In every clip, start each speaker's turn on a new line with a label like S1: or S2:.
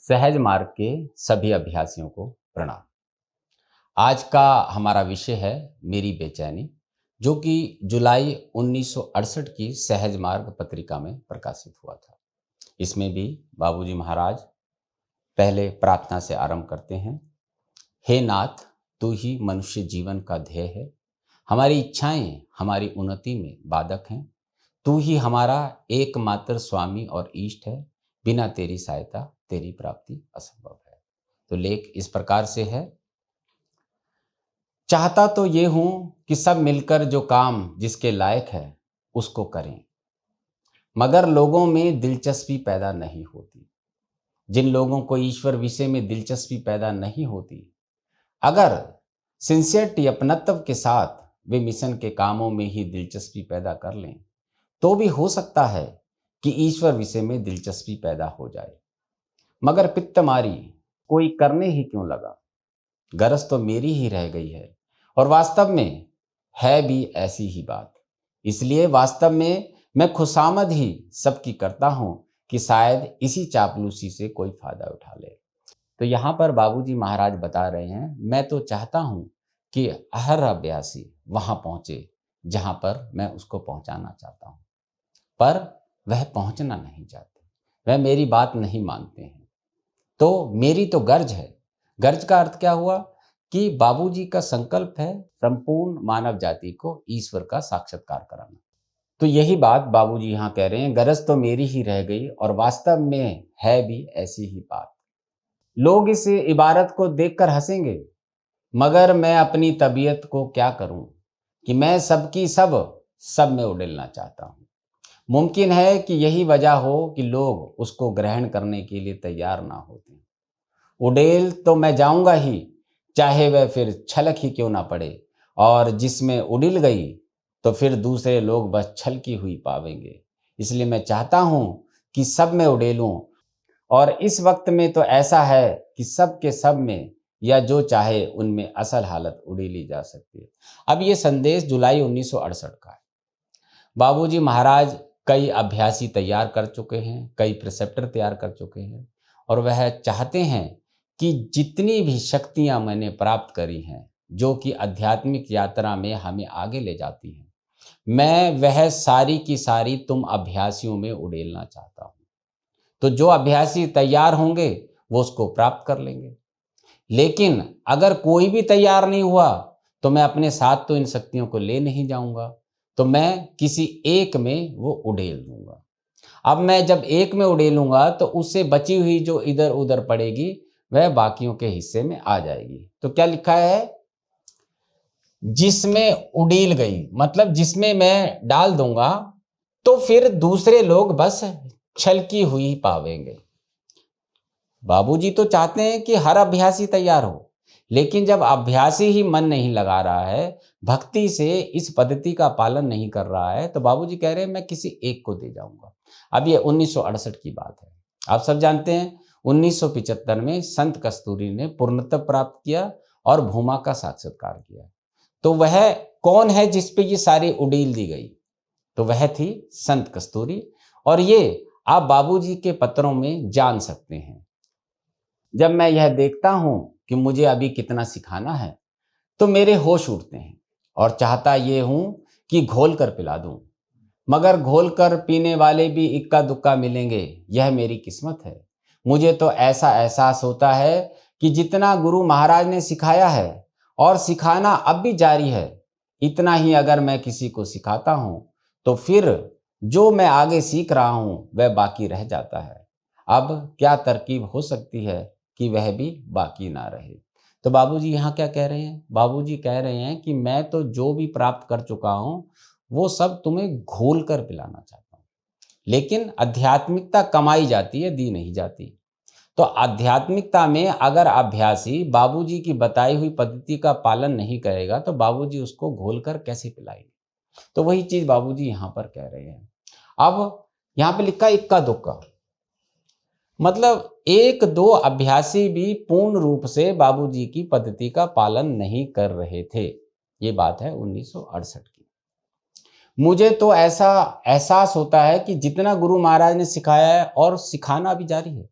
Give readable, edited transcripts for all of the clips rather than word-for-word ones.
S1: सहज मार्ग के सभी अभ्यासियों को प्रणाम। आज का हमारा विषय है मेरी बेचैनी, जो कि जुलाई 1968 की सहज मार्ग पत्रिका में प्रकाशित हुआ था। इसमें भी बाबूजी महाराज पहले प्रार्थना से आरंभ करते हैं। हे नाथ, तू ही मनुष्य जीवन का ध्येय है। हमारी इच्छाएं हमारी उन्नति में बाधक हैं। तू ही हमारा एकमात्र स्वामी और इष्ट है। बिना तेरी सहायता तेरी प्राप्ति असंभव है। तो लेख इस प्रकार से है। चाहता तो ये हूं कि सब मिलकर जो काम जिसके लायक है उसको करें, मगर लोगों में दिलचस्पी पैदा नहीं होती। जिन लोगों को ईश्वर विषय में दिलचस्पी पैदा नहीं होती, अगर सिंसियरिटी अपनत्व के साथ वे मिशन के कामों में ही दिलचस्पी पैदा कर लें, तो भी हो सकता है कि ईश्वर विषय में दिलचस्पी पैदा हो जाए। मगर पित्त मारी कोई करने ही क्यों लगा, गरज तो मेरी ही रह गई है। और वास्तव में है भी ऐसी ही बात। इसलिए वास्तव में मैं खुशामद ही सबकी करता हूं कि शायद इसी चापलूसी से कोई फायदा उठा ले। तो यहाँ पर बाबूजी महाराज बता रहे हैं, मैं तो चाहता हूं कि हर अभ्यासी वहां पहुंचे जहां पर मैं उसको पहुंचाना चाहता हूं, पर वह पहुंचना नहीं चाहते, वह मेरी बात नहीं मानते हैं। तो मेरी तो गर्ज है। गर्ज का अर्थ क्या हुआ कि बाबूजी का संकल्प है संपूर्ण मानव जाति को ईश्वर का साक्षात्कार कराना। तो यही बात बाबूजी यहाँ कह रहे हैं, गरज तो मेरी ही रह गई और वास्तव में है भी ऐसी ही बात। लोग इस इबारत को देखकर हंसेंगे, मगर मैं अपनी तबीयत को क्या करूं कि मैं सबकी सब में उड़ेलना चाहता हूं। मुमकिन है कि यही वजह हो कि लोग उसको ग्रहण करने के लिए तैयार ना होते। उड़ेल तो मैं जाऊंगा ही, चाहे वह फिर छलक ही क्यों ना पड़े, और जिसमें उड़िल गई तो फिर दूसरे लोग बस छलकी हुई पावेंगे। इसलिए मैं चाहता हूं कि सब में उड़ेलूं, और इस वक्त में तो ऐसा है कि सब के सब में या जो चाहे उनमें असल हालत उड़ेली जा सकती है। अब ये संदेश जुलाई 1968 का है। बाबूजी महाराज कई अभ्यासी तैयार कर चुके हैं, कई प्रिसेप्टर तैयार कर चुके हैं, और वह चाहते हैं कि जितनी भी शक्तियां मैंने प्राप्त करी हैं, जो कि आध्यात्मिक यात्रा में हमें आगे ले जाती हैं, मैं वह सारी की सारी तुम अभ्यासियों में उड़ेलना चाहता हूं। तो जो अभ्यासी तैयार होंगे वो उसको प्राप्त कर लेंगे। लेकिन अगर कोई भी तैयार नहीं हुआ तो मैं अपने साथ तो इन शक्तियों को ले नहीं जाऊंगा, तो मैं किसी एक में वो उड़ेल दूंगा। अब मैं जब एक में उड़ेलूंगा तो उससे बची हुई जो इधर उधर पड़ेगी वह बाकियों के हिस्से में आ जाएगी। तो क्या लिखा है, जिसमें उड़ील गई, मतलब जिसमें मैं डाल दूंगा तो फिर दूसरे लोग बस छलकी हुई पावेंगे। बाबूजी तो चाहते हैं कि हर अभ्यासी तैयार हो, लेकिन जब अभ्यासी ही मन नहीं लगा रहा है, भक्ति से इस पद्धति का पालन नहीं कर रहा है, तो बाबूजी कह रहे हैं मैं किसी एक को दे जाऊंगा। अब ये 1968 की बात है। आप सब जानते हैं 1975 में संत कस्तूरी ने पूर्णत्व प्राप्त किया और भूमा का साक्षात्कार किया। तो वह कौन है जिस पे ये सारी उड़ील दी गई? तो वह थी संत कस्तूरी। और ये आप बाबूजी के पत्रों में जान सकते हैं। जब मैं यह देखता हूं कि मुझे अभी कितना सिखाना है, तो मेरे होश उड़ते हैं और चाहता ये हूं कि घोल कर पिला दूं, मगर घोल कर पीने वाले भी इक्का दुक्का मिलेंगे, यह मेरी किस्मत है। मुझे तो ऐसा एहसास होता है कि जितना गुरु महाराज ने सिखाया है और सिखाना अब भी जारी है, इतना ही अगर मैं किसी को सिखाता हूं तो फिर जो मैं आगे सीख रहा हूं वह बाकी रह जाता है। अब क्या तरकीब हो सकती है कि वह भी बाकी ना रहे। तो बाबूजी यहाँ क्या कह रहे हैं? बाबूजी कह रहे हैं कि मैं तो जो भी प्राप्त कर चुका हूं वो सब तुम्हें घोल कर पिलाना चाहता हूं। लेकिन आध्यात्मिकता कमाई जाती है, दी नहीं जाती। तो आध्यात्मिकता में अगर अभ्यासी बाबूजी की बताई हुई पद्धति का पालन नहीं करेगा तो बाबूजी उसको घोल कर कैसे पिलाएंगे? तो वही चीज बाबूजी यहाँ पर कह रहे हैं। अब यहाँ पे लिखा इक्का दुक्का, मतलब एक दो अभ्यासी भी पूर्ण रूप से बाबूजी की पद्धति का पालन नहीं कर रहे थे। ये बात है 1968 की। मुझे तो ऐसा एहसास होता है कि जितना गुरु महाराज ने सिखाया है और सिखाना भी जारी है,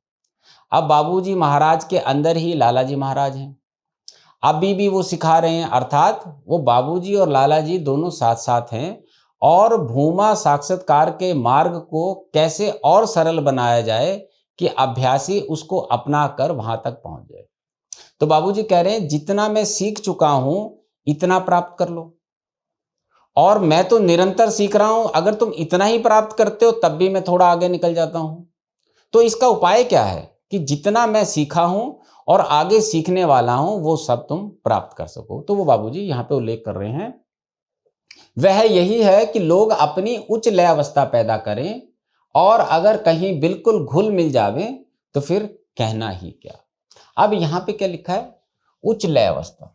S1: अब बाबूजी महाराज के अंदर ही लाला जी महाराज हैं, अभी भी वो सिखा रहे हैं, अर्थात वो बाबूजी और लाला जी दोनों साथ साथ हैं और भूमा साक्षात्कार के मार्ग को कैसे और सरल बनाया जाए कि अभ्यासी उसको अपना कर वहां तक पहुंच जाए। तो बाबूजी कह रहे हैं जितना मैं सीख चुका हूं इतना प्राप्त कर लो, और मैं तो निरंतर सीख रहा हूं, अगर तुम इतना ही प्राप्त करते हो तब भी मैं थोड़ा आगे निकल जाता हूं। तो इसका उपाय क्या है कि जितना मैं सीखा हूं और आगे सीखने वाला हूं वो सब तुम प्राप्त कर सको। तो वो बाबूजी यहां पे उल्लेख कर रहे हैं वह यही है कि लोग अपनी उच्च लय अवस्था पैदा करें, और अगर कहीं बिल्कुल घुल मिल जावे तो फिर कहना ही क्या। अब यहां पे क्या लिखा है, उच्च लय अवस्था।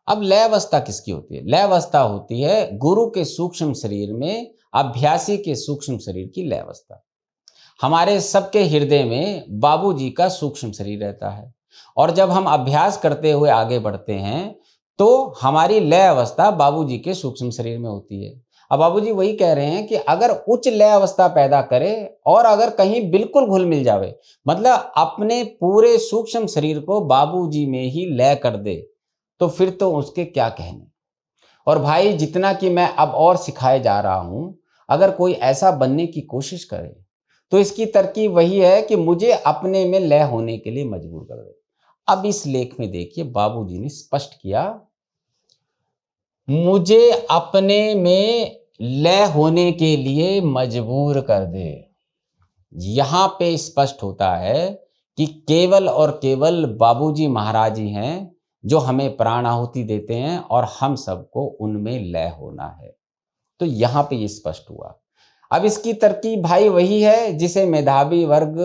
S1: अब लय अवस्था किसकी होती है? लय अवस्था होती है गुरु के सूक्ष्म शरीर में अभ्यासी के सूक्ष्म शरीर की लय अवस्था। हमारे सबके हृदय में बाबूजी का सूक्ष्म शरीर रहता है, और जब हम अभ्यास करते हुए आगे बढ़ते हैं तो हमारी लय अवस्था बाबूजी के सूक्ष्म शरीर में होती है। अब बाबूजी वही कह रहे हैं कि अगर उच्च लय अवस्था पैदा करे और अगर कहीं बिल्कुल घुल मिल जावे, मतलब अपने पूरे सूक्ष्म शरीर को बाबूजी में ही लय कर दे, तो फिर तो उसके क्या कहने। और भाई जितना कि मैं अब और सिखाए जा रहा हूं, अगर कोई ऐसा बनने की कोशिश करे तो इसकी तरकीब वही है कि मुझे अपने में लय होने के लिए मजबूर कर दे। अब इस लेख में देखिए बाबूजी ने स्पष्ट किया, मुझे अपने में लय होने के लिए मजबूर कर दे। यहां पे स्पष्ट होता है कि केवल और केवल बाबूजी महाराज ही हैं जो हमें प्राण आहुति देते हैं और हम सबको उनमें लय होना है। तो यहां पे ये स्पष्ट हुआ। अब इसकी तरकीब भाई वही है जिसे मेधावी वर्ग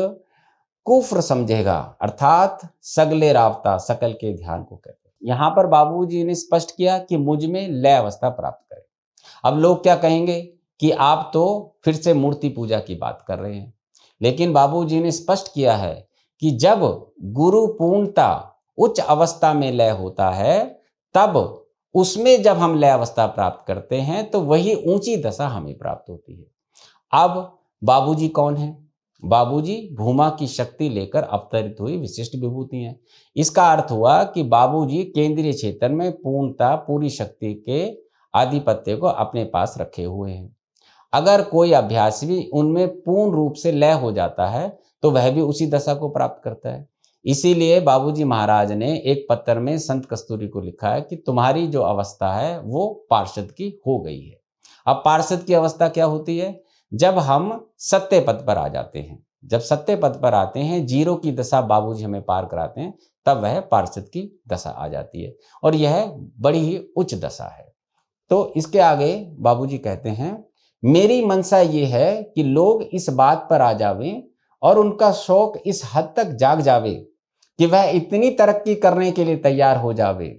S1: कुफ्र समझेगा, अर्थात सगले रावता, सकल के ध्यान को कहते हैं। यहां पर बाबूजी ने स्पष्ट किया कि मुझ में लय अवस्था प्राप्त करें। अब लोग क्या कहेंगे कि आप तो फिर से मूर्ति पूजा की बात कर रहे हैं, लेकिन बाबूजी ने स्पष्ट किया है कि जब गुरु पूर्णता उच्च अवस्था में लय होता है, तब उसमें जब हम लय अवस्था प्राप्त करते हैं तो वही ऊंची दशा हमें प्राप्त होती है। अब बाबूजी कौन है? बाबूजी भूमा की शक्ति लेकर अवतरित हुई विशिष्ट विभूति हैं। इसका अर्थ हुआ कि बाबूजी केंद्रीय क्षेत्र में पूर्णता पूरी शक्ति के आधिपत्य को अपने पास रखे हुए हैं। अगर कोई अभ्यासी भी उनमें पूर्ण रूप से लय हो जाता है तो वह भी उसी दशा को प्राप्त करता है। इसीलिए बाबूजी महाराज ने एक पत्र में संत कस्तूरी को लिखा है कि तुम्हारी जो अवस्था है वो पार्षद की हो गई है। अब पार्षद की अवस्था क्या होती है? जब हम सत्य पद पर आ जाते हैं, जब सत्य पद पर आते हैं, जीरो की दशा बाबूजी हमें पार कराते हैं, तब वह पार्षद की दशा आ जाती है, और यह बड़ी ही उच्च दशा है। तो इसके आगे बाबूजी कहते हैं, मेरी मनसा ये है कि लोग इस बात पर आ जावें और उनका शौक इस हद तक जाग जावे कि वह इतनी तरक्की करने के लिए तैयार हो जावे।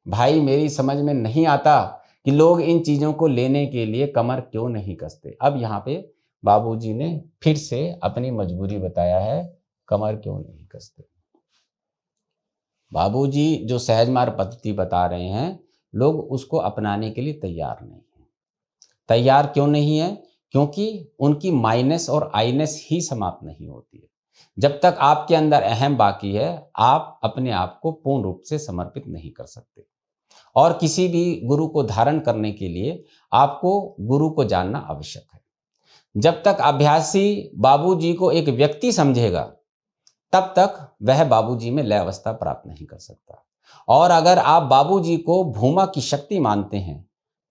S1: भाई मेरी समझ में नहीं आता कि लोग इन चीजों को लेने के लिए कमर क्यों नहीं कसते। अब यहाँ पे बाबूजी ने फिर से अपनी मजबूरी बताया है, कमर क्यों नहीं कसते। बाबूजी जो सहज मार्ग पद्धति बता रहे हैं, लोग उसको अपनाने के लिए तैयार नहीं है। तैयार क्यों नहीं है? क्योंकि उनकी माइनस और आईनेस ही समाप्त नहीं होती है। जब तक आपके अंदर अहम बाकी है, आप अपने आप को पूर्ण रूप से समर्पित नहीं कर सकते। और किसी भी गुरु को धारण करने के लिए आपको गुरु को जानना आवश्यक है। जब तक अभ्यासी बाबूजी को एक व्यक्ति समझेगा, तब तक वह बाबूजी में लय अवस्था प्राप्त नहीं कर सकता। और अगर आप बाबूजी को भूमा की शक्ति मानते हैं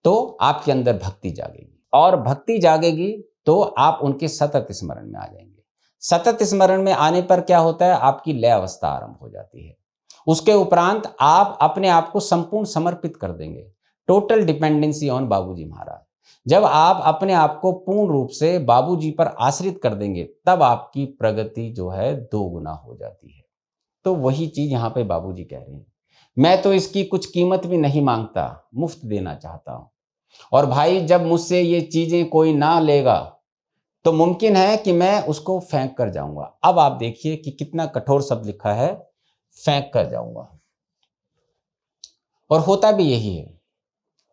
S1: तो आपके अंदर भक्ति जागेगी, और भक्ति जागेगी तो आप उनके सतत स्मरण में आ जाएंगे। सतत स्मरण में आने पर क्या होता है? आपकी लय अवस्था आरंभ हो जाती है। उसके उपरांत आप अपने आप को संपूर्ण समर्पित कर देंगे। टोटल डिपेंडेंसी ऑन बाबूजी महाराज। जब आप अपने आप को पूर्ण रूप से बाबूजी पर आश्रित कर देंगे, तब आपकी प्रगति जो है 2 गुना हो जाती है। तो वही चीज यहाँ पे बाबूजी कह रहे हैं, मैं तो इसकी कुछ कीमत भी नहीं मांगता, मुफ्त देना चाहता हूं। और भाई जब मुझसे ये चीजें कोई ना लेगा तो मुमकिन है कि मैं उसको फेंक कर जाऊंगा। अब आप देखिए कि कितना कठोर शब्द लिखा है, फेंक कर जाऊंगा। और होता भी यही है।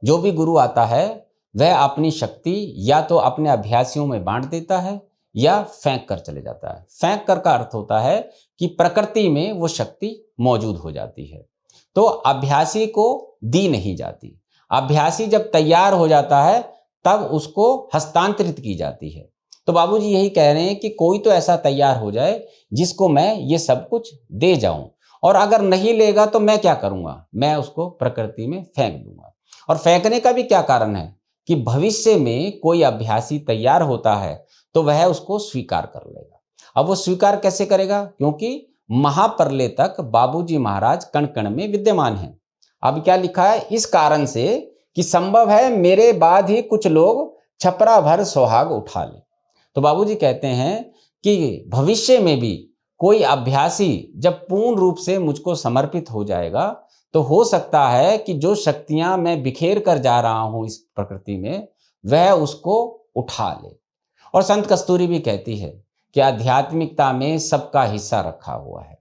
S1: जो भी गुरु आता है वह अपनी शक्ति या तो अपने अभ्यासियों में बांट देता है या फेंक कर चले जाता है। फेंक कर का अर्थ होता है कि प्रकृति में वो शक्ति मौजूद हो जाती है, तो अभ्यासी को दी नहीं जाती। अभ्यासी जब तैयार हो जाता है तब उसको हस्तांतरित की जाती है। तो बाबूजी यही कह रहे हैं कि कोई तो ऐसा तैयार हो जाए जिसको मैं ये सब कुछ दे जाऊं, और अगर नहीं लेगा तो मैं क्या करूंगा, मैं उसको प्रकृति में फेंक दूंगा। और फेंकने का भी क्या कारण है कि भविष्य में कोई अभ्यासी तैयार होता है तो वह उसको स्वीकार कर लेगा। अब वो स्वीकार कैसे करेगा, क्योंकि महाप्रलय तक बाबूजी महाराज कण कण में विद्यमान हैं। अब क्या लिखा है, इस कारण से कि संभव है मेरे बाद ही कुछ लोग छपरा भर सुहाग उठा लें। तो बाबूजी कहते हैं कि भविष्य में भी कोई अभ्यासी जब पूर्ण रूप से मुझको समर्पित हो जाएगा तो हो सकता है कि जो शक्तियां मैं बिखेर कर जा रहा हूं इस प्रकृति में, वह उसको उठा ले। और संत कस्तूरी भी कहती है कि आध्यात्मिकता में सबका हिस्सा रखा हुआ है,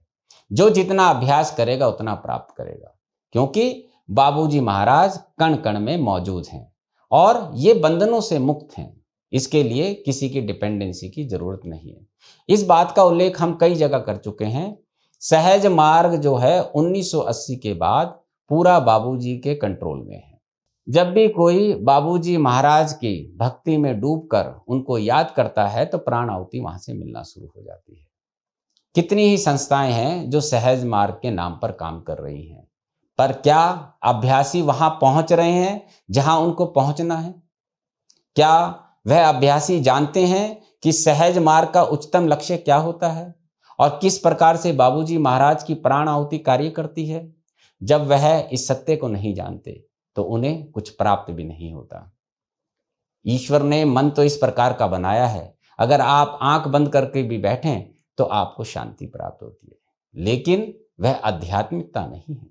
S1: जो जितना अभ्यास करेगा उतना प्राप्त करेगा, क्योंकि बाबूजी महाराज कण कण में मौजूद हैं और ये बंधनों से मुक्त हैं। इसके लिए किसी की डिपेंडेंसी की जरूरत नहीं है। इस बात का उल्लेख हम कई जगह कर चुके हैं। सहज मार्ग जो है 1980 के बाद पूरा बाबूजी के कंट्रोल में है। जब भी कोई बाबूजी महाराज की भक्ति में डूबकर उनको याद करता है तो प्राण आहुति वहां से मिलना शुरू हो जाती है। कितनी ही संस्थाएं हैं जो सहज मार्ग के नाम पर काम कर रही हैं, पर क्या अभ्यासी वहां पहुंच रहे हैं जहां उनको पहुंचना है? क्या वह अभ्यासी जानते हैं कि सहज मार्ग का उच्चतम लक्ष्य क्या होता है और किस प्रकार से बाबूजी महाराज की प्राण आहुति कार्य करती है? जब वह इस सत्य को नहीं जानते तो उन्हें कुछ प्राप्त भी नहीं होता। ईश्वर ने मन तो इस प्रकार का बनाया है, अगर आप आंख बंद करके भी बैठें तो आपको शांति प्राप्त होती है, लेकिन वह आध्यात्मिकता नहीं है।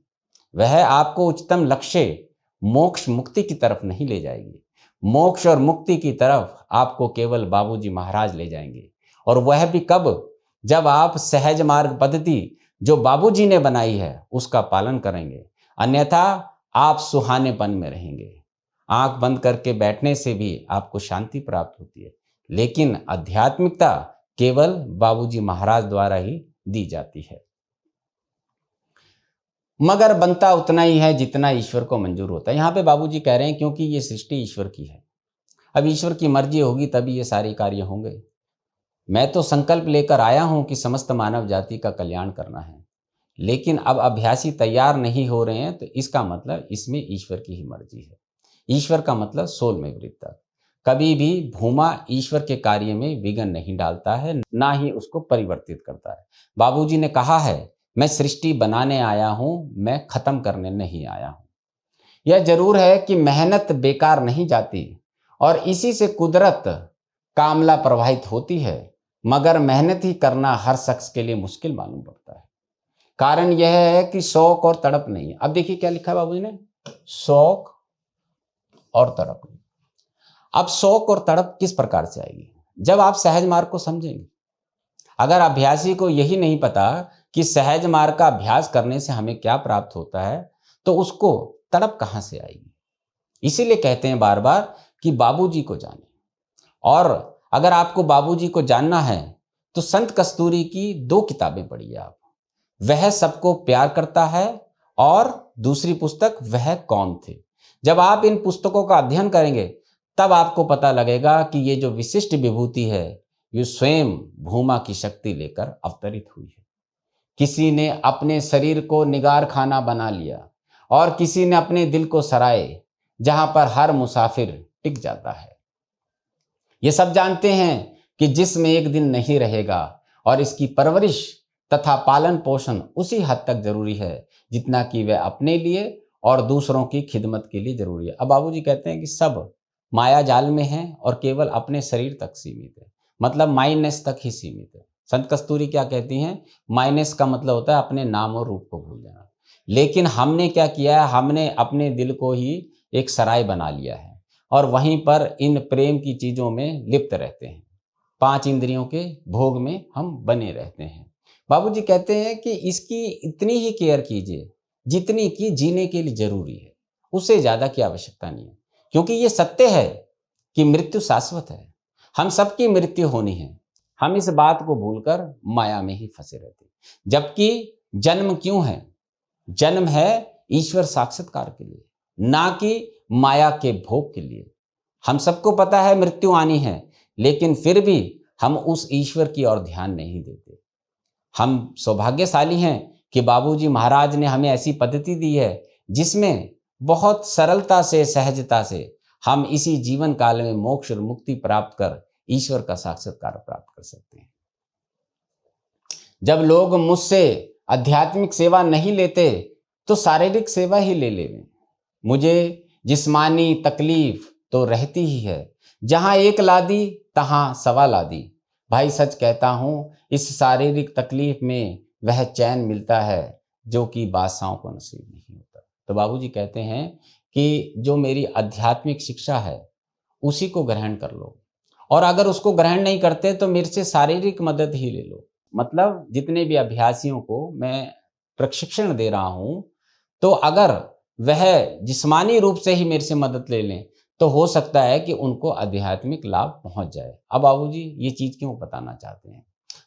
S1: वह आपको उच्चतम लक्ष्य मोक्ष मुक्ति की तरफ नहीं ले जाएगी। मोक्ष और मुक्ति की तरफ आपको केवल बाबूजी महाराज ले जाएंगे, और वह भी कब? जब आप सहज मार्ग पद्धति जो बाबूजी ने बनाई है उसका पालन करेंगे, अन्यथा आप सुहानेपन में रहेंगे। आंख बंद करके बैठने से भी आपको शांति प्राप्त होती है, लेकिन आध्यात्मिकता केवल बाबूजी महाराज द्वारा ही दी जाती है। मगर बनता उतना ही है जितना ईश्वर को मंजूर होता है। यहाँ पे बाबूजी कह रहे हैं क्योंकि ये सृष्टि ईश्वर की है, अब ईश्वर की मर्जी होगी तभी ये सारे कार्य होंगे। मैं तो संकल्प लेकर आया हूं कि समस्त मानव जाति का कल्याण करना है, लेकिन अब अभ्यासी तैयार नहीं हो रहे हैं तो इसका मतलब इसमें ईश्वर की ही मर्जी है। ईश्वर का मतलब सोल में वृत्ता। कभी भी भूमा ईश्वर के कार्य में विघ्न नहीं डालता है, ना ही उसको परिवर्तित करता है। बाबूजी ने कहा है, मैं सृष्टि बनाने आया हूं, मैं खत्म करने नहीं आया हूं। यह जरूर है कि मेहनत बेकार नहीं जाती और इसी से कुदरत कामला प्रवाहित होती है, मगर मेहनत ही करना हर शख्स के लिए मुश्किल मालूम पड़ता है। कारण यह है कि शौक और तड़प नहीं है। अब देखिए क्या लिखा है बाबूजी ने, शौक और तड़प नहीं। अब शौक और तड़प किस प्रकार से आएगी? जब आप सहज मार्ग को समझेंगे। अगर अभ्यासी को यही नहीं पता कि सहज मार्ग का अभ्यास करने से हमें क्या प्राप्त होता है, तो उसको तड़प कहां से आएगी? इसीलिए कहते हैं बार बार कि बाबूजी को जाने। और अगर आपको बाबूजी को जानना है तो संत कस्तूरी की 2 किताबें पढ़िए आप। वह सबको प्यार करता है और दूसरी पुस्तक वह कौन थे। जब आप इन पुस्तकों का अध्ययन करेंगे तब आपको पता लगेगा कि ये जो विशिष्ट विभूति है ये स्वयं भूमा की शक्ति लेकर अवतरित हुई है। किसी ने अपने शरीर को निगार खाना बना लिया और किसी ने अपने दिल को सराय, जहां पर हर मुसाफिर टिक जाता है। ये सब जानते हैं कि जिसमें एक दिन नहीं रहेगा और इसकी परवरिश तथा पालन पोषण उसी हद तक जरूरी है जितना कि वह अपने लिए और दूसरों की खिदमत के लिए जरूरी है। अब बाबूजी कहते हैं कि सब माया जाल में हैं और केवल अपने शरीर तक सीमित है, मतलब माइनस तक ही सीमित है। संत कस्तूरी क्या कहती हैं, माइनस का मतलब होता है अपने नाम और रूप को भूल जाना। लेकिन हमने क्या किया है, हमने अपने दिल को ही एक सराय बना लिया है और वहीं पर इन प्रेम की चीजों में लिप्त रहते हैं। 5 इंद्रियों के भोग में हम बने रहते हैं। बाबूजी कहते हैं कि इसकी इतनी ही केयर कीजिए जितनी कि जीने के लिए जरूरी है, उससे ज्यादा की आवश्यकता नहीं है। क्योंकि ये सत्य है कि मृत्यु शाश्वत है, हम सबकी मृत्यु होनी है। हम इस बात को भूलकर माया में ही फंसे रहते हैं। जबकि जन्म क्यों है? जन्म है ईश्वर साक्षात्कार के लिए, ना कि माया के भोग के लिए। हम सबको पता है मृत्यु आनी है, लेकिन फिर भी हम उस ईश्वर की ओर ध्यान नहीं देते। हम सौभाग्यशाली हैं कि बाबूजी महाराज ने हमें ऐसी पद्धति दी है जिसमें बहुत सरलता से, सहजता से हम इसी जीवन काल में मोक्ष और मुक्ति प्राप्त कर ईश्वर का साक्षात्कार प्राप्त कर सकते हैं। जब लोग मुझसे आध्यात्मिक सेवा नहीं लेते तो शारीरिक सेवा ही ले लें। मुझे जिस्मानी तकलीफ तो रहती ही है, जहां एक लादी तहां सवा लादी। भाई सच कहता हूं, इस शारीरिक तकलीफ में वह चैन मिलता है जो कि बादशाहों को नसीब नहीं होता। तो बाबूजी कहते हैं कि जो मेरी आध्यात्मिक शिक्षा है उसी को ग्रहण कर लो, और अगर उसको ग्रहण नहीं करते तो मेरे से शारीरिक मदद ही ले लो। मतलब जितने भी अभ्यासियों को मैं प्रशिक्षण दे रहा हूं, तो अगर वह जिस्मानी रूप से ही मेरे से मदद ले लें तो हो सकता है कि उनको आध्यात्मिक लाभ पहुंच जाए। अब बाबूजी ये चीज क्यों बताना चाहते हैं?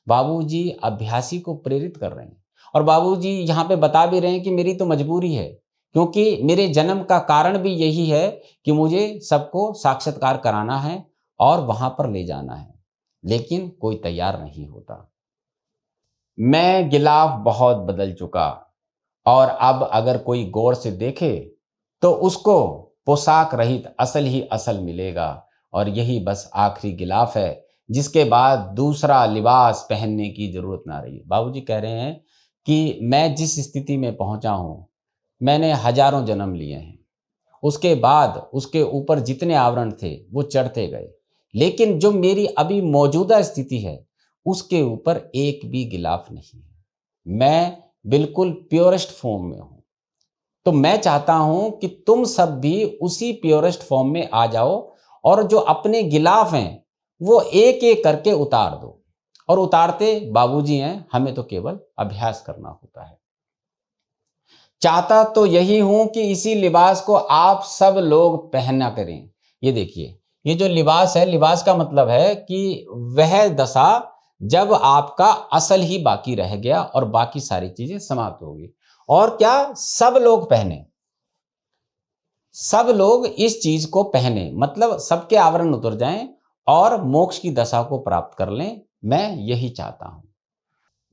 S1: बाबूजी अभ्यासी को प्रेरित कर रहे हैं, और बाबूजी यहाँ पे बता भी रहे हैं कि मेरी तो मजबूरी है, क्योंकि मेरे जन्म का कारण भी यही है कि मुझे सबको साक्षात्कार कराना है और वहां पर ले जाना है, लेकिन कोई तैयार नहीं होता। मैं गिलाफ बहुत बदल चुका, और अब अगर कोई गौर से देखे तो उसको पोशाक रहित असल ही असल मिलेगा, और यही बस आखिरी गिलाफ है जिसके बाद दूसरा लिबास पहनने की जरूरत ना रही। बाबूजी कह रहे हैं कि मैं जिस स्थिति में पहुंचा हूं, मैंने हजारों जन्म लिए हैं, उसके बाद उसके ऊपर जितने आवरण थे वो चढ़ते गए, लेकिन जो मेरी अभी मौजूदा स्थिति है उसके ऊपर एक भी गिलाफ नहीं है। मैं बिल्कुल प्योरेस्ट फॉर्म में हूं। तो मैं चाहता हूं कि तुम सब भी उसी प्योरेस्ट फॉर्म में आ जाओ, और जो अपने गिलाफ हैं वो एक एक करके उतार दो। और उतारते बाबूजी हैं, हमें तो केवल अभ्यास करना होता है। चाहता तो यही हूं कि इसी लिबास को आप सब लोग पहना करें। ये देखिए, ये जो लिबास है, लिबास का मतलब है कि वह दशा जब आपका असल ही बाकी रह गया और बाकी सारी चीजें समाप्त होगी। और क्या सब लोग पहने, सब लोग इस चीज को पहने, मतलब सबके आवरण उतर जाएं और मोक्ष की दशा को प्राप्त कर लें। मैं यही चाहता हूं।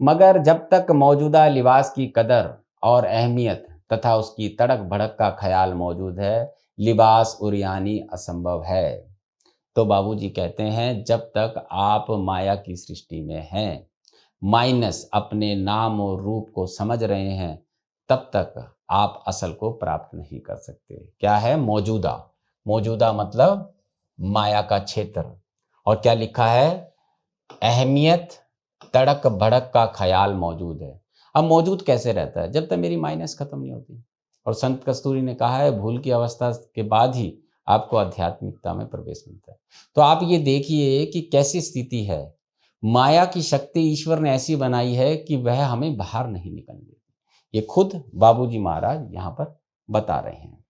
S1: मगर जब तक मौजूदा लिबास की कदर और अहमियत तथा उसकी तड़क भड़क का ख्याल मौजूद है, लिबास उरियानी असंभव है। तो बाबूजी कहते हैं, जब तक आप माया की सृष्टि में हैं, माइनस अपने नाम और रूप को समझ रहे हैं, तब तक आप असल को प्राप्त नहीं कर सकते। क्या है मौजूदा? मौजूदा मतलब माया का क्षेत्र। और क्या लिखा है? अहमियत, तड़क भड़क का ख्याल मौजूद है। अब मौजूद कैसे रहता है? जब तक मेरी माइनस खत्म नहीं होती। और संत कस्तूरी ने कहा है, भूल की अवस्था के बाद ही आपको आध्यात्मिकता में प्रवेश मिलता है। तो आप ये देखिए कि कैसी स्थिति है। माया की शक्ति ईश्वर ने ऐसी बनाई है कि वह हमें बाहर नहीं निकलने देती। ये खुद बाबूजी महाराज यहाँ पर बता रहे हैं।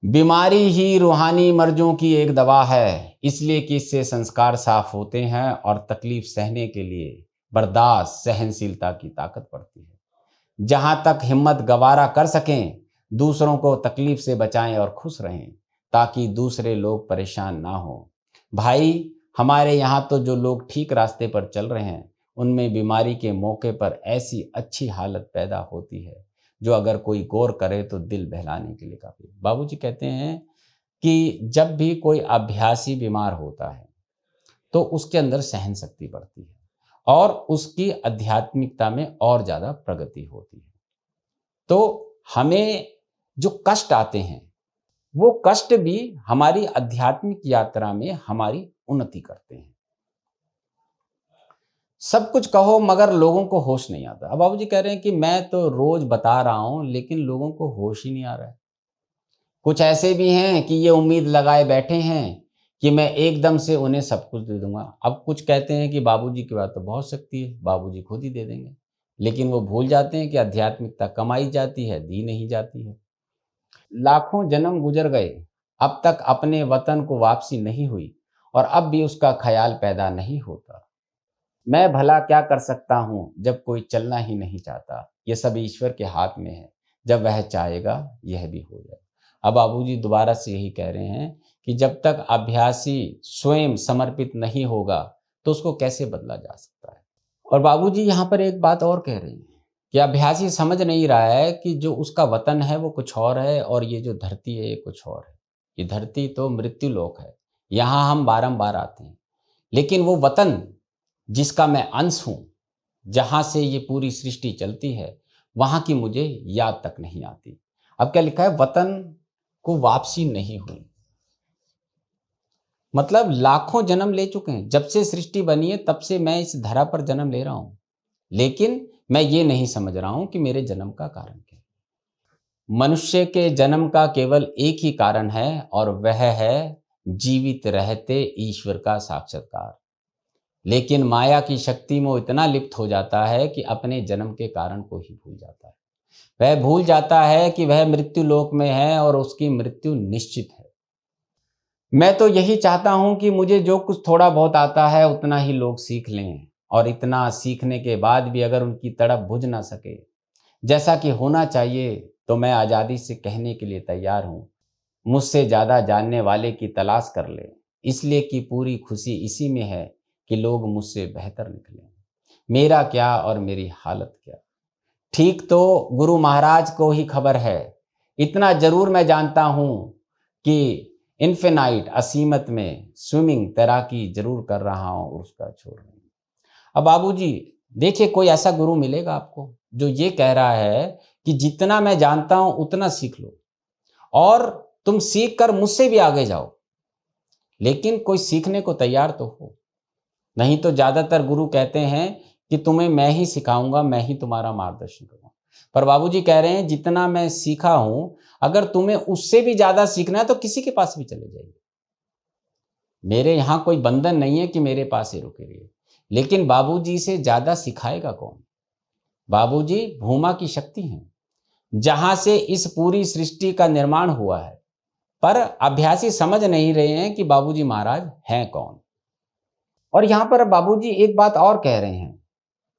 S1: बीमारी ही रूहानी मर्जों की एक दवा है, इसलिए कि इससे संस्कार साफ होते हैं और तकलीफ सहने के लिए बर्दाश्त, सहनशीलता की ताकत पड़ती है। जहां तक हिम्मत गवारा कर सकें, दूसरों को तकलीफ से बचाएं और खुश रहें, ताकि दूसरे लोग परेशान ना हो। भाई, हमारे यहाँ तो जो लोग ठीक रास्ते पर चल रहे हैं, उनमें बीमारी के मौके पर ऐसी अच्छी हालत पैदा होती है जो अगर कोई गौर करे तो दिल बहलाने के लिए काफी। बाबूजी कहते हैं कि जब भी कोई अभ्यासी बीमार होता है तो उसके अंदर सहन शक्ति बढ़ती है और उसकी आध्यात्मिकता में और ज्यादा प्रगति होती है। तो हमें जो कष्ट आते हैं, वो कष्ट भी हमारी आध्यात्मिक यात्रा में हमारी उन्नति करते हैं। सब कुछ कहो मगर लोगों को होश नहीं आता। अब बाबूजी कह रहे हैं कि मैं तो रोज बता रहा हूं, लेकिन लोगों को होश ही नहीं आ रहा है। कुछ ऐसे भी हैं कि ये उम्मीद लगाए बैठे हैं कि मैं एकदम से उन्हें सब कुछ दे दूंगा। अब कुछ कहते हैं कि बाबूजी की बात तो बहुत शक्ति है, बाबूजी खुद ही दे देंगे, लेकिन वो भूल जाते हैं कि आध्यात्मिकता कमाई जाती है, दी नहीं जाती है। लाखों जन्म गुजर गए, अब तक अपने वतन को वापसी नहीं हुई, और अब भी उसका ख्याल पैदा नहीं होता। मैं भला क्या कर सकता हूँ जब कोई चलना ही नहीं चाहता, ये सब ईश्वर के हाथ में है, जब वह चाहेगा यह भी हो जाए। अब बाबूजी दोबारा से यही कह रहे हैं कि जब तक अभ्यासी स्वयं समर्पित नहीं होगा तो उसको कैसे बदला जा सकता है। और बाबूजी यहाँ पर एक बात और कह रहे हैं कि अभ्यासी समझ नहीं रहा है कि जो उसका वतन है वो कुछ और है और ये जो धरती है ये कुछ और है। ये धरती तो मृत्यु लोक है, यहाँ हम बारंबार आते हैं, लेकिन वो वतन जिसका मैं अंश हूँ, जहाँ से ये पूरी सृष्टि चलती है, वहाँ की मुझे याद तक नहीं आती। अब क्या लिखा है, वतन को वापसी नहीं हुई। मतलब लाखों जन्म ले चुके हैं, जब से सृष्टि बनी है तब से मैं इस धरा पर जन्म ले रहा हूँ, लेकिन मैं ये नहीं समझ रहा हूँ कि मेरे जन्म का कारण क्या है। मनुष्य के जन्म का केवल एक ही कारण है और वह है जीवित रहते ईश्वर का साक्षात्कार। लेकिन माया की शक्ति में वो इतना लिप्त हो जाता है कि अपने जन्म के कारण को ही भूल जाता है। वह भूल जाता है कि वह मृत्यु लोक में है और उसकी मृत्यु निश्चित है। मैं तो यही चाहता हूं कि मुझे जो कुछ थोड़ा बहुत आता है उतना ही लोग सीख लें, और इतना सीखने के बाद भी अगर उनकी तड़प बुझ ना सके जैसा कि होना चाहिए, तो मैं आज़ादी से कहने के लिए तैयार हूं, मुझसे ज़्यादा जानने वाले की तलाश कर ले, इसलिए कि पूरी खुशी इसी में है कि लोग मुझसे बेहतर निकलें। मेरा क्या और मेरी हालत क्या। ठीक तो गुरु महाराज को ही खबर है, इतना जरूर मैं जानता हूं कि इन्फिनाइट असीमत में स्विमिंग तैराकी जरूर कर रहा हूं और उसका छोड़ नहीं। अब बाबूजी देखिए, कोई ऐसा गुरु मिलेगा आपको जो ये कह रहा है कि जितना मैं जानता हूं उतना सीख लो और तुम सीख कर मुझसे भी आगे जाओ, लेकिन कोई सीखने को तैयार तो हो। नहीं तो ज्यादातर गुरु कहते हैं कि तुम्हें मैं ही सिखाऊंगा, मैं ही तुम्हारा मार्गदर्शन करूंगा। पर बाबूजी कह रहे हैं जितना मैं सीखा हूं, अगर तुम्हें उससे भी ज्यादा सीखना है तो किसी के पास भी चले जाइए। मेरे यहां कोई बंधन नहीं है कि मेरे पास ही रुके रहिए। लेकिन बाबूजी से ज्यादा सिखाएगा कौन। बाबूजी भूमा की शक्ति हैं, जहां से इस पूरी सृष्टि का निर्माण हुआ है। पर अभ्यासी समझ नहीं रहे हैं कि बाबूजी महाराज हैं कौन। और यहां पर बाबूजी एक बात और कह रहे हैं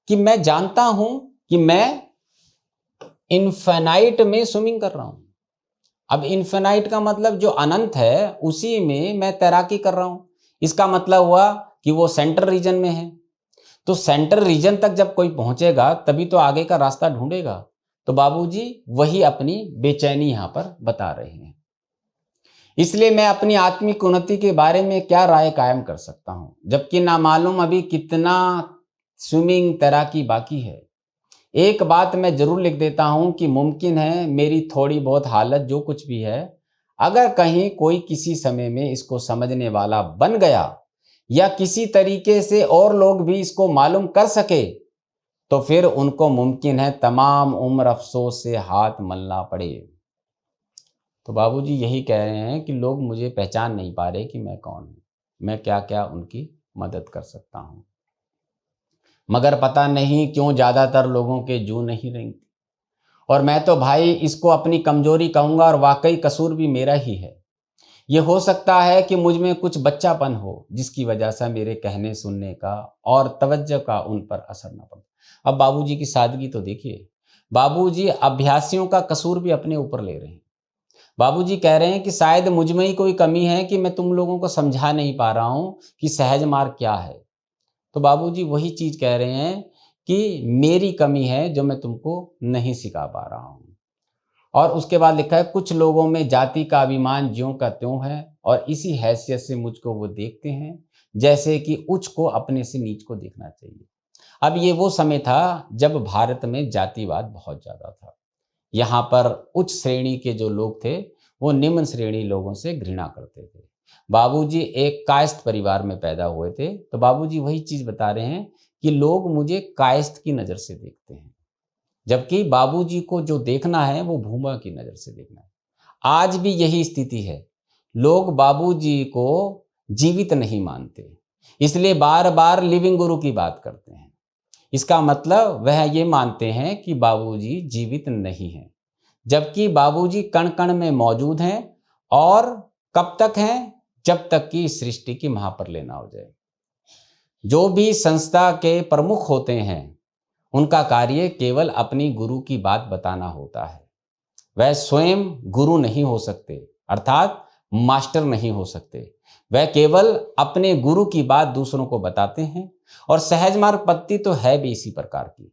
S1: कि मैं जानता हूं कि मैं इन्फिनाइट में स्विमिंग कर रहा हूं। अब इन्फिनाइट का मतलब जो अनंत है उसी में मैं तैराकी कर रहा हूं। इसका मतलब हुआ कि वो सेंट्रल रीजन में है, तो सेंट्रल रीजन तक जब कोई पहुंचेगा तभी तो आगे का रास्ता ढूंढेगा। तो बाबूजी वही अपनी बेचैनी यहां पर बता रहे हैं। इसलिए मैं अपनी आत्मिक उन्नति के बारे में क्या राय कायम कर सकता हूं, जबकि ना मालूम अभी कितना स्विमिंग तैराकी बाकी है। एक बात मैं जरूर लिख देता हूं कि मुमकिन है मेरी थोड़ी बहुत हालत जो कुछ भी है, अगर कहीं कोई किसी समय में इसको समझने वाला बन गया या किसी तरीके से और लोग भी इसको मालूम कर सके, तो फिर उनको मुमकिन है तमाम उम्र अफसोस से हाथ मलना पड़े। तो बाबूजी यही कह रहे हैं कि लोग मुझे पहचान नहीं पा रहे कि मैं कौन हूं, मैं क्या क्या उनकी मदद कर सकता हूं। मगर पता नहीं क्यों ज्यादातर लोगों के जू नहीं रेंगती, और मैं तो भाई इसको अपनी कमजोरी कहूंगा और वाकई कसूर भी मेरा ही है। ये हो सकता है कि मुझ में कुछ बच्चापन हो जिसकी वजह से मेरे कहने सुनने का और तवज्जो का उन पर असर न पड़े। अब बाबूजी की सादगी तो देखिए, बाबूजी अभ्यासियों का कसूर भी अपने ऊपर ले रहे हैं। बाबूजी कह रहे हैं कि शायद मुझ में ही कोई कमी है कि मैं तुम लोगों को समझा नहीं पा रहा हूं कि सहज मार्ग क्या है। तो बाबूजी वही चीज कह रहे हैं कि मेरी कमी है जो मैं तुमको नहीं सिखा पा रहा हूं। और उसके बाद लिखा है, कुछ लोगों में जाति का अभिमान ज्यों का त्यों है और इसी हैसियत से मुझको वो देखते हैं जैसे कि उच्च को अपने से नीच को देखना चाहिए। अब ये वो समय था जब भारत में जातिवाद बहुत ज्यादा था। यहाँ पर उच्च श्रेणी के जो लोग थे वो निम्न श्रेणी लोगों से घृणा करते थे। बाबूजी एक कायस्थ परिवार में पैदा हुए थे, तो बाबूजी वही चीज बता रहे हैं कि लोग मुझे कायस्थ की नजर से देखते हैं, जबकि बाबूजी को जो देखना है वो भूमा की नजर से देखना है। आज भी यही स्थिति है, लोग बाबूजी को जीवित नहीं मानते, इसलिए बार बार लिविंग गुरु की बात करते हैं। इसका मतलब वह ये मानते हैं कि बाबूजी जीवित नहीं हैं, जबकि बाबूजी कण कण में मौजूद हैं। और कब तक हैं? जब तक कि इस सृष्टि की महाप्रलय ना हो जाए। जो भी संस्था के प्रमुख होते हैं उनका कार्य केवल अपनी गुरु की बात बताना होता है। वह स्वयं गुरु नहीं हो सकते, अर्थात मास्टर नहीं हो सकते। वह केवल अपने गुरु की बात दूसरों को बताते हैं। और सहज मार्ग पद्धति तो है भी इसी प्रकार की।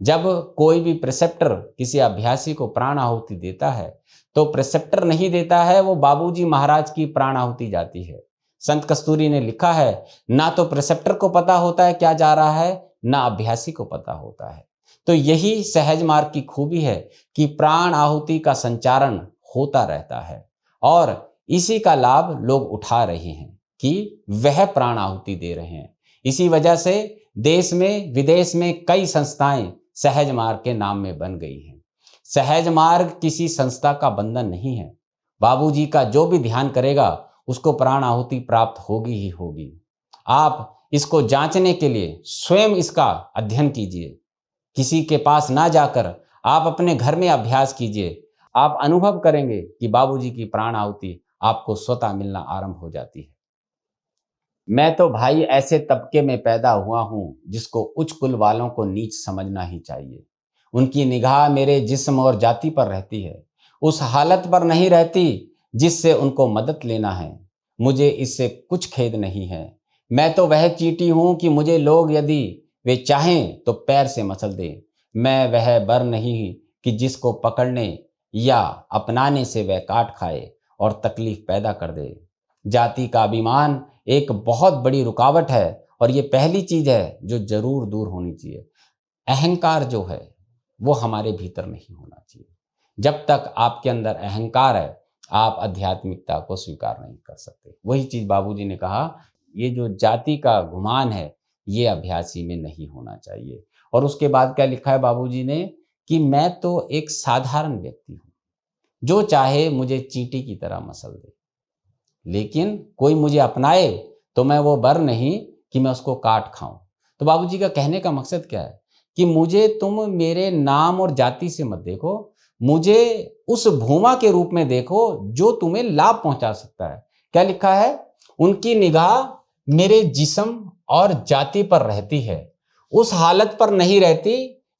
S1: जब कोई भी प्रिसेप्टर किसी अभ्यासी को प्राण आहुति देता है तो प्रिसेप्टर नहीं देता है, वो बाबूजी महाराज की प्राण आहुति जाती है। संत कस्तूरी ने लिखा है, ना तो प्रिसेप्टर को पता होता है क्या जा रहा है, ना अभ्यासी को पता होता है। तो यही सहज मार्ग की खूबी है कि प्राण आहुति का संचारण होता रहता है और इसी का लाभ लोग उठा रहे हैं कि वह प्राण आहुति दे रहे हैं। इसी वजह से देश में विदेश में कई संस्थाएं सहज मार्ग के नाम में बन गई हैं। सहज मार्ग किसी संस्था का बंधन नहीं है। बाबूजी का जो भी ध्यान करेगा उसको प्राण आहुति प्राप्त होगी ही होगी। आप इसको जांचने के लिए स्वयं इसका अध्ययन कीजिए, किसी के पास ना जाकर आप अपने घर में अभ्यास कीजिए। आप अनुभव करेंगे कि बाबूजी की प्राण आहुति आपको स्वतः मिलना आरंभ हो जाती है। मैं तो भाई ऐसे तबके में पैदा हुआ हूं जिसको उच्च कुल वालों को नीच समझना ही चाहिए। उनकी निगाह मेरे जिस्म और जाति पर रहती है, उस हालत पर नहीं रहती जिससे उनको मदद लेना है। मुझे इससे कुछ खेद नहीं है। मैं तो वह चींटी हूं कि मुझे लोग यदि वे चाहें तो पैर से मसल दें। मैं वह बर नहीं कि जिसको पकड़ने या अपनाने से वह काट खाए और तकलीफ पैदा कर दे। जाति का अभिमान एक बहुत बड़ी रुकावट है और ये पहली चीज है जो जरूर दूर होनी चाहिए। अहंकार जो है वो हमारे भीतर नहीं होना चाहिए। जब तक आपके अंदर अहंकार है आप आध्यात्मिकता को स्वीकार नहीं कर सकते। वही चीज बाबूजी ने कहा, ये जो जाति का गुमान है ये अभ्यासी में नहीं होना चाहिए। और उसके बाद क्या लिखा है बाबूजी ने कि मैं तो एक साधारण व्यक्ति हूं, जो चाहे मुझे चींटी की तरह मसल दे, लेकिन कोई मुझे अपनाए तो मैं वो बर नहीं कि मैं उसको काट खाऊं। तो बाबूजी का कहने का मकसद क्या है कि मुझे तुम मेरे नाम और जाति से मत देखो, मुझे उस भूमा के रूप में देखो जो तुम्हें लाभ पहुंचा सकता है। क्या लिखा है, उनकी निगाह मेरे जिस्म और जाति पर रहती है, उस हालत पर नहीं रहती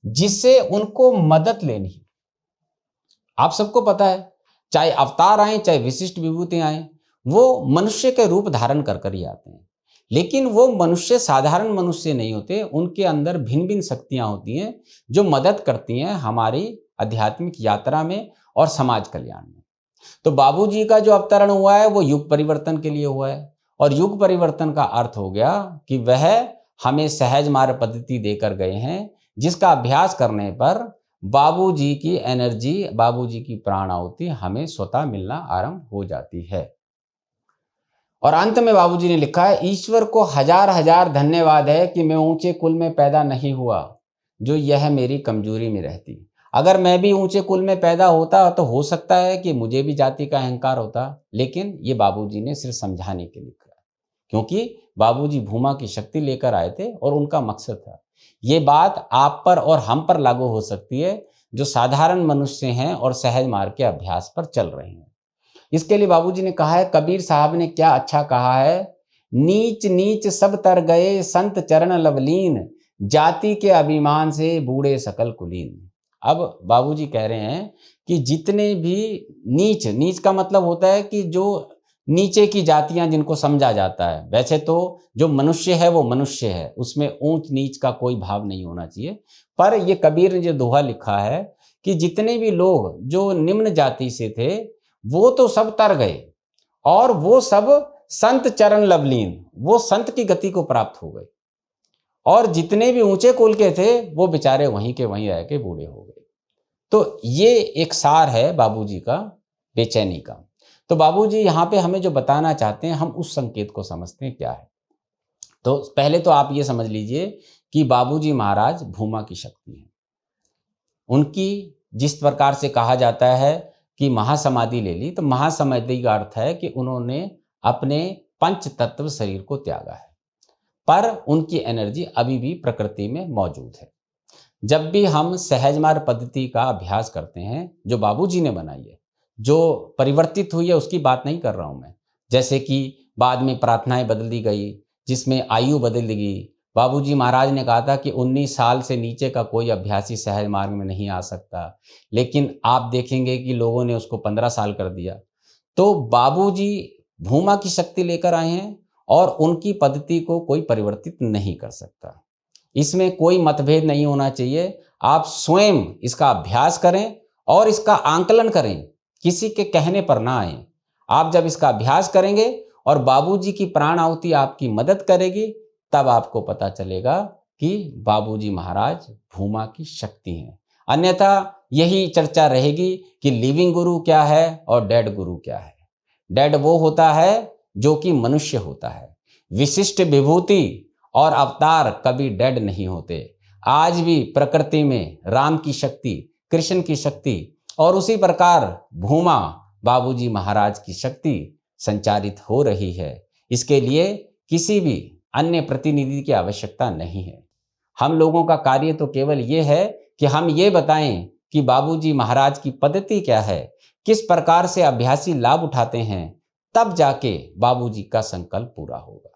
S1: जिससे उनको मदद लेनी है। आप सबको पता है, चाहे अवतार आए चाहे विशिष्ट विभूति आए, वो मनुष्य के रूप धारण कर ही आते हैं। लेकिन वो मनुष्य साधारण मनुष्य नहीं होते, उनके अंदर भिन्न भिन्न शक्तियां होती हैं जो मदद करती हैं हमारी आध्यात्मिक यात्रा में और समाज कल्याण में। तो बाबूजी का जो अवतरण हुआ है वो युग परिवर्तन के लिए हुआ है और युग परिवर्तन का अर्थ हो गया कि वह हमें सहज मार्ग पद्धति देकर गए हैं, जिसका अभ्यास करने पर बाबूजी की एनर्जी, बाबूजी की प्राण आहुति हमें स्वतः मिलना आरंभ हो जाती है। और अंत में बाबूजी ने लिखा है, ईश्वर को हजार हजार धन्यवाद है कि मैं ऊंचे कुल में पैदा नहीं हुआ, जो यह मेरी कमजोरी में रहती। अगर मैं भी ऊंचे कुल में पैदा होता तो हो सकता है कि मुझे भी जाति का अहंकार होता, लेकिन ये बाबूजी ने सिर्फ समझाने के लिए लिखा, क्योंकि बाबूजी भूमा की शक्ति लेकर आए थे और उनका मकसद था। ये बात आप पर और हम पर लागू हो सकती है जो साधारण मनुष्य हैं और सहज मार्ग के अभ्यास पर चल रहे हैं। इसके लिए बाबूजी ने कहा है, कबीर साहब ने क्या अच्छा कहा है, नीच नीच सब तर गए संत चरण लवलीन, जाति के अभिमान से बूढ़े सकल कुलीन। अब बाबूजी कह रहे हैं कि जितने भी नीच, नीच का मतलब होता है कि जो नीचे की जातियां जिनको समझा जाता है, वैसे तो जो मनुष्य है वो मनुष्य है, उसमें ऊंच नीच का कोई भाव नहीं होना चाहिए। पर ये कबीर ने जो दोहा लिखा है कि जितने भी लोग जो निम्न जाति से थे वो तो सब तर गए और वो सब संत चरण लवलीन, वो संत की गति को प्राप्त हो गए, और जितने भी ऊंचे कुल के थे वो बेचारे वहीं के वहीं रह के बूढ़े हो गए। तो ये एक सार है बाबूजी का बेचैनी का। तो बाबूजी यहाँ पे हमें जो बताना चाहते हैं, हम उस संकेत को समझते हैं क्या है। तो पहले तो आप ये समझ लीजिए कि बाबूजी महाराज भूमा की शक्ति है। उनकी जिस प्रकार से कहा जाता है कि महासमाधि ले ली, तो महासमाधि का अर्थ है कि उन्होंने अपने पंच तत्व शरीर को त्यागा है, पर उनकी एनर्जी अभी भी प्रकृति में मौजूद है। जब भी हम सहज मार्ग पद्धति का अभ्यास करते हैं जो बाबूजी ने बनाई है, जो परिवर्तित हुई है उसकी बात नहीं कर रहा हूं मैं, जैसे कि बाद में प्रार्थनाएं बदल दी गई, जिसमें आयु बदल दी गई। बाबूजी महाराज ने कहा था कि 19 साल से नीचे का कोई अभ्यासी सहज मार्ग में नहीं आ सकता, लेकिन आप देखेंगे कि लोगों ने उसको 15 साल कर दिया। तो बाबूजी भूमा की शक्ति लेकर आए हैं और उनकी पद्धति को कोई परिवर्तित नहीं कर सकता। इसमें कोई मतभेद नहीं होना चाहिए। आप स्वयं इसका अभ्यास करें और इसका आंकलन करें, किसी के कहने पर ना आए। आप जब इसका अभ्यास करेंगे और बाबूजी की प्राण आहुति आपकी मदद करेगी, तब आपको पता चलेगा कि बाबूजी महाराज भूमा की शक्ति हैं। अन्यथा यही चर्चा रहेगी कि लिविंग गुरु क्या है और डेड गुरु क्या है। डेड वो होता है जो कि मनुष्य होता है। विशिष्ट विभूति और अवतार कभी डेड नहीं होते। आज भी प्रकृति में राम की शक्ति, कृष्ण की शक्ति और उसी प्रकार भूमा बाबूजी महाराज की शक्ति संचारित हो रही है। इसके लिए किसी भी अन्य प्रतिनिधि की आवश्यकता नहीं है। हम लोगों का कार्य तो केवल ये है कि हम ये बताएं कि बाबूजी महाराज की पद्धति क्या है, किस प्रकार से अभ्यासी लाभ उठाते हैं, तब जाके बाबूजी का संकल्प पूरा होगा।